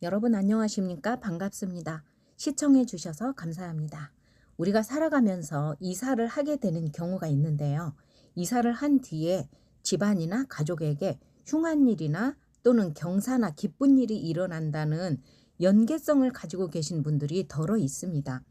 여러분 안녕하십니까? 반갑습니다. 시청해 주셔서 감사합니다. 우리가 살아가면서 이사를 하게 되는 경우가 있는데요. 이사를 한 뒤에 집안이나 가족에게 흉한 일이나 또는 경사나 기쁜 일이 일어난다는 연계성을 가지고 계신 분들이 더러 있습니다.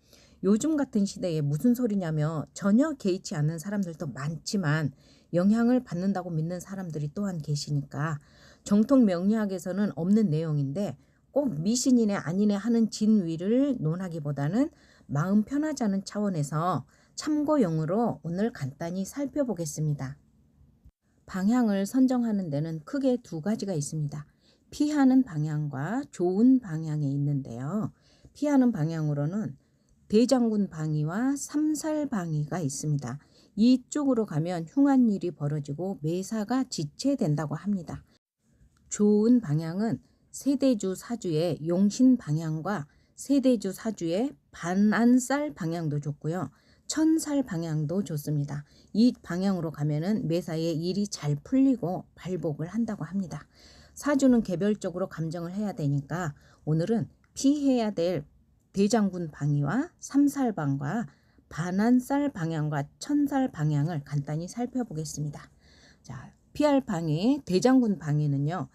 요즘 같은 시대에 무슨 소리냐며 전혀 개의치 않는 사람들도 많지만 영향을 받는다고 믿는 사람들이 또한 계시니까 정통 명리학에서는 없는 내용인데 꼭 미신이네 아니네 하는 진위를 논하기보다는 마음 편하자는 차원에서 참고용으로 오늘 간단히 살펴보겠습니다. 방향을 선정하는 데는 크게 두 가지가 있습니다. 피하는 방향과 좋은 방향에 있는데요. 피하는 방향으로는 대장군 방위와 삼살 방위가 있습니다. 이쪽으로 가면 흉한 일이 벌어지고 매사가 지체된다고 합니다. 좋은 방향은 세대주 사주의 용신 방향과 세대주 사주의 반안살 방향도 좋고요. 천살 방향도 좋습니다. 이 방향으로 가면은 매사에 일이 잘 풀리고 발복을 한다고 합니다. 사주는 개별적으로 감정을 해야 되니까 오늘은 피해야 될 대장군 방위와 삼살방과 반안살 방향과 천살 방향을 간단히 살펴보겠습니다. 자, 피할 방위, 대장군 방위는요.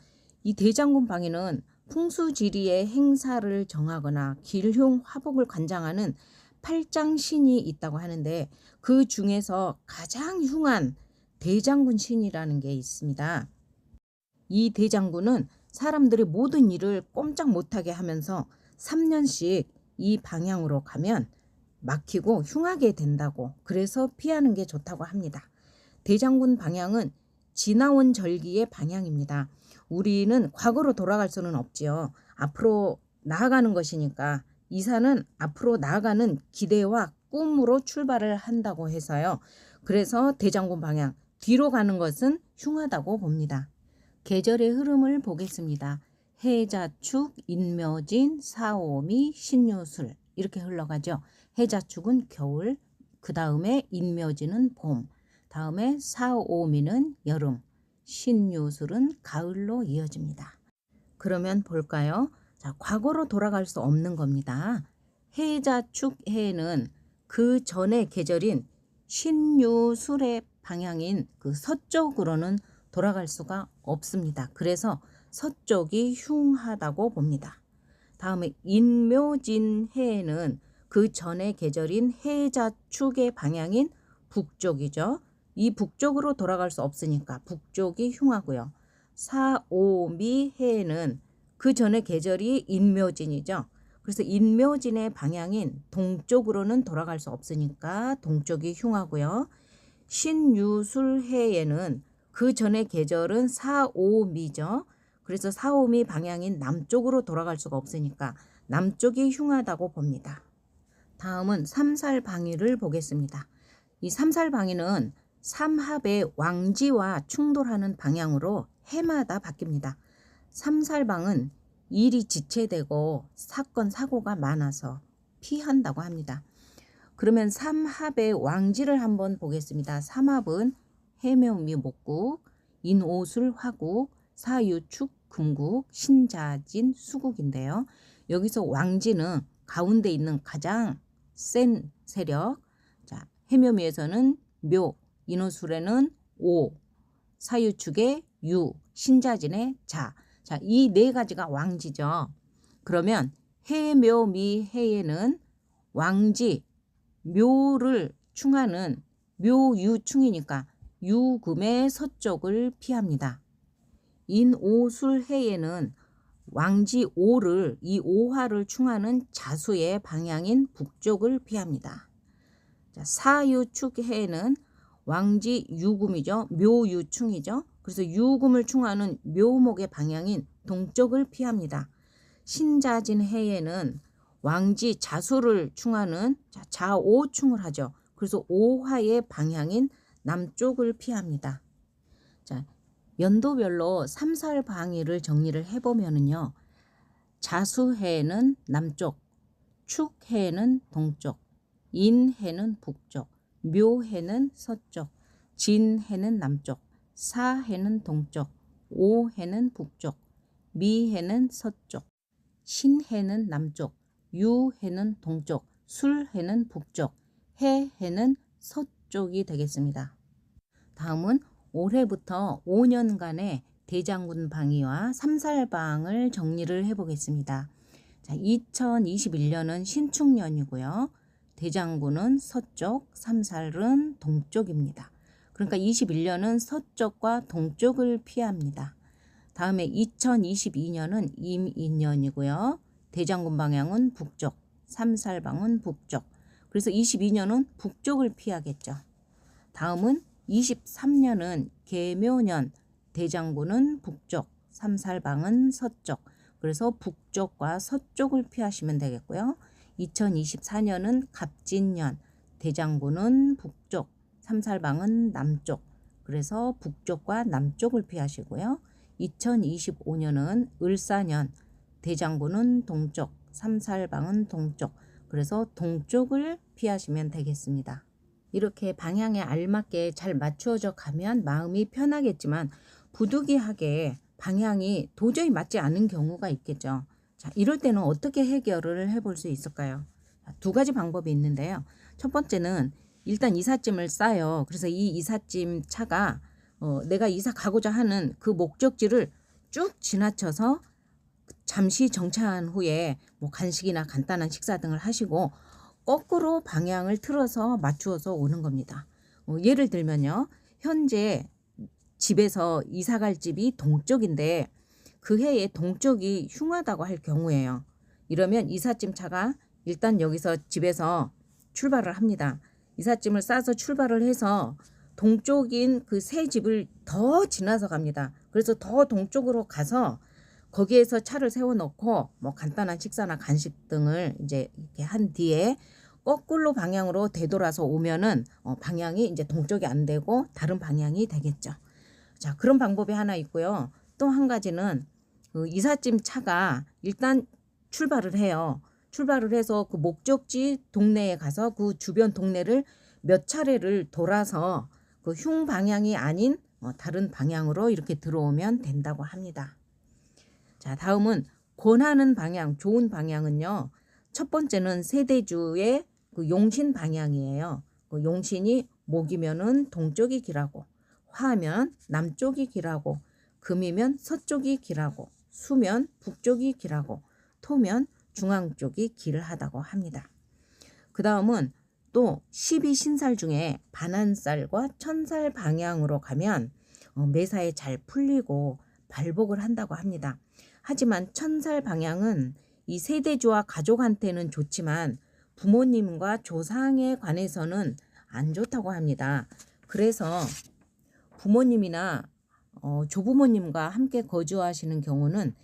이 대장군 방위는 풍수지리의 행사를 정하거나 길흉 화복을 관장하는 팔장신이 있다고 하는데 그 중에서 가장 흉한 대장군 신이라는 게 있습니다. 이 대장군은 사람들이 모든 일을 꼼짝 못하게 하면서 3년씩 이 방향으로 가면 막히고 흉하게 된다고, 그래서 피하는 게 좋다고 합니다. 대장군 방향은 지나온 절기의 방향입니다. 우리는 과거로 돌아갈 수는 없지요. 앞으로 나아가는 것이니까 이사는 앞으로 나아가는 기대와 꿈으로 출발을 한다고 해서요. 그래서 대장군 방향, 뒤로 가는 것은 흉하다고 봅니다. 계절의 흐름을 보겠습니다. 해자축, 인묘진, 사오미, 신유술 이렇게 흘러가죠. 해자축은 겨울, 그 다음에 인묘진은 봄, 다음에 사오미는 여름, 신유술은 가을로 이어집니다. 그러면 볼까요? 자, 과거로 돌아갈 수 없는 겁니다. 해자축 해는 그 전의 계절인 신유술의 방향인 그 서쪽으로는 돌아갈 수가 없습니다. 그래서 서쪽이 흉하다고 봅니다. 다음에 인묘진 해에는 그 전의 계절인 해자축의 방향인 북쪽이죠. 이 북쪽으로 돌아갈 수 없으니까 북쪽이 흉하고요. 사오미 해에는 그 전의 계절이 인묘진이죠. 그래서 인묘진의 방향인 동쪽으로는 돌아갈 수 없으니까 동쪽이 흉하고요. 신유술 해에는 그 전의 계절은 사오미죠. 그래서 사오미 방향인 남쪽으로 돌아갈 수가 없으니까 남쪽이 흉하다고 봅니다. 다음은 삼살방위를 보겠습니다. 이 삼살방위는 삼합의 왕지와 충돌하는 방향으로 해마다 바뀝니다. 삼살방은 일이 지체되고 사건 사고가 많아서 피한다고 합니다. 그러면 삼합의 왕지를 한번 보겠습니다. 삼합은 해묘미 목국, 인오술 화국, 사유축 금국, 신자진 수국인데요. 여기서 왕지는 가운데 있는 가장 센 세력, 자, 해묘미에서는 묘, 인오술에는 오, 사유축의 유, 신자진의 자. 자, 이 네 가지가 왕지죠. 그러면 해묘미 해에는 왕지, 묘를 충하는 묘유충이니까 유금의 서쪽을 피합니다. 인오술해에는 왕지 오를, 이 오화를 충하는 자수의 방향인 북쪽을 피합니다. 자, 사유축해에는 왕지 유금이죠. 묘유충이죠. 그래서 유금을 충하는 묘목의 방향인 동쪽을 피합니다. 신자진해에는 왕지 자수를 충하는 자오충을 하죠. 그래서 오화의 방향인 남쪽을 피합니다. 자, 연도별로 삼살방위를 정리를 해보면은요. 자수해는 남쪽, 축해는 동쪽, 인해는 북쪽, 묘해는 서쪽, 진해는 남쪽, 사해는 동쪽, 오해는 북쪽, 미해는 서쪽. 신해는 남쪽, 유해는 동쪽, 술해는 북쪽, 해해는 서쪽이 되겠습니다. 다음은 올해부터 5년간의 대장군 방위와 삼살방을 정리를 해보겠습니다. 자, 2021년은 신축년이고요. 대장군은 서쪽, 삼살은 동쪽입니다. 그러니까 21년은 서쪽과 동쪽을 피합니다. 다음에 2022년은 임인년이고요. 대장군 방향은 북쪽, 삼살방은 북쪽. 그래서 22년은 북쪽을 피하겠죠. 다음은 23년은 계묘년, 대장군은 북쪽, 삼살방은 서쪽. 그래서 북쪽과 서쪽을 피하시면 되겠고요. 2024년은 갑진년, 대장군은 북쪽, 삼살방은 남쪽. 그래서 북쪽과 남쪽을 피하시고요. 2025년은 을사년, 대장군은 동쪽, 삼살방은 동쪽. 그래서 동쪽을 피하시면 되겠습니다. 이렇게 방향에 알맞게 잘 맞추어져 가면 마음이 편하겠지만 부득이하게 방향이 도저히 맞지 않는 경우가 있겠죠. 자, 이럴 때는 어떻게 해결을 해볼 수 있을까요? 두 가지 방법이 있는데요. 첫 번째는 일단 이삿짐을 싸요. 그래서 이 이삿짐 차가 내가 이사 가고자 하는 그 목적지를 쭉 지나쳐서 잠시 정차한 후에 뭐 간식이나 간단한 식사 등을 하시고 거꾸로 방향을 틀어서 맞추어서 오는 겁니다. 예를 들면요. 현재 집에서 이사 갈 집이 동쪽인데 그 해에 동쪽이 흉하다고 할 경우에요. 이러면 이삿짐 차가 일단 여기서 집에서 출발을 합니다. 이삿짐을 싸서 출발을 해서 동쪽인 그 새 집을 더 지나서 갑니다. 그래서 더 동쪽으로 가서 거기에서 차를 세워놓고 뭐 간단한 식사나 간식 등을 이제 이렇게 한 뒤에 거꾸로 방향으로 되돌아서 오면은 방향이 이제 동쪽이 안 되고 다른 방향이 되겠죠. 자, 그런 방법이 하나 있고요. 또 한 가지는 그 이삿짐 차가 일단 출발을 해요. 출발을 해서 그 목적지 동네에 가서 그 주변 동네를 몇 차례를 돌아서 그 흉 방향이 아닌 다른 방향으로 이렇게 들어오면 된다고 합니다. 자, 다음은 권하는 방향, 좋은 방향은요. 첫 번째는 세대주의 그 용신 방향이에요. 그 용신이 목이면은 동쪽이 길하고, 화면 남쪽이 길하고, 금이면 서쪽이 길하고, 수면 북쪽이 길하고, 토면 중앙 쪽이 길하다고 합니다. 그 다음은 또 12신살 중에 반한살과 천살 방향으로 가면 매사에 잘 풀리고 발복을 한다고 합니다. 하지만 천살 방향은 이 세대주와 가족한테는 좋지만 부모님과 조상에 관해서는 안 좋다고 합니다. 그래서 부모님이나 조부모님과 함께 거주하시는 경우는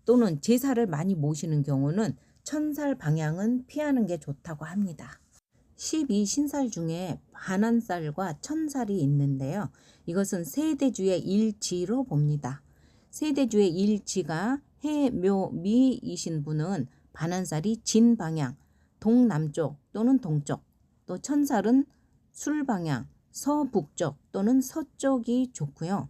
또는 제사를 많이 모시는 경우는 천살 방향은 피하는 게 좋다고 합니다. 12신살 중에 반한살과 천살이 있는데요. 이것은 세대주의 일지로 봅니다. 세대주의 일지가 해, 묘, 미이신 분은 반한살이 진 방향, 동남쪽 또는 동쪽, 또 천살은 술 방향, 서북쪽 또는 서쪽이 좋고요.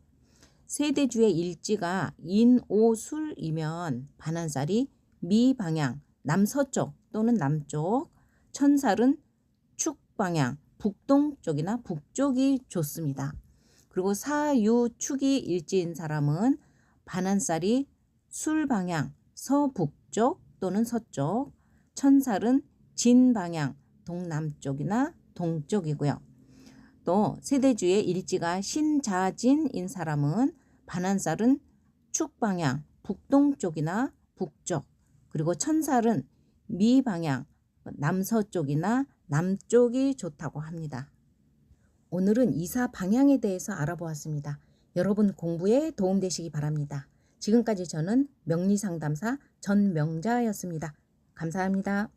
세대주의 일지가 인오술이면 반한살이 미 방향, 남서쪽 또는 남쪽, 천살은 축 방향, 북동쪽이나 북쪽이 좋습니다. 그리고 사유축이 일지인 사람은 반한살이 술 방향, 서북쪽 또는 서쪽, 천살은 진 방향, 동남쪽이나 동쪽이고요. 또 세대주의 일지가 신자진인 사람은 반한살은 축 방향, 북동쪽이나 북쪽, 그리고 천살은 미 방향, 남서쪽이나 남쪽이 좋다고 합니다. 오늘은 이사 방향에 대해서 알아보았습니다. 여러분 공부에 도움되시기 바랍니다. 지금까지 저는 명리상담사 전명자였습니다. 감사합니다.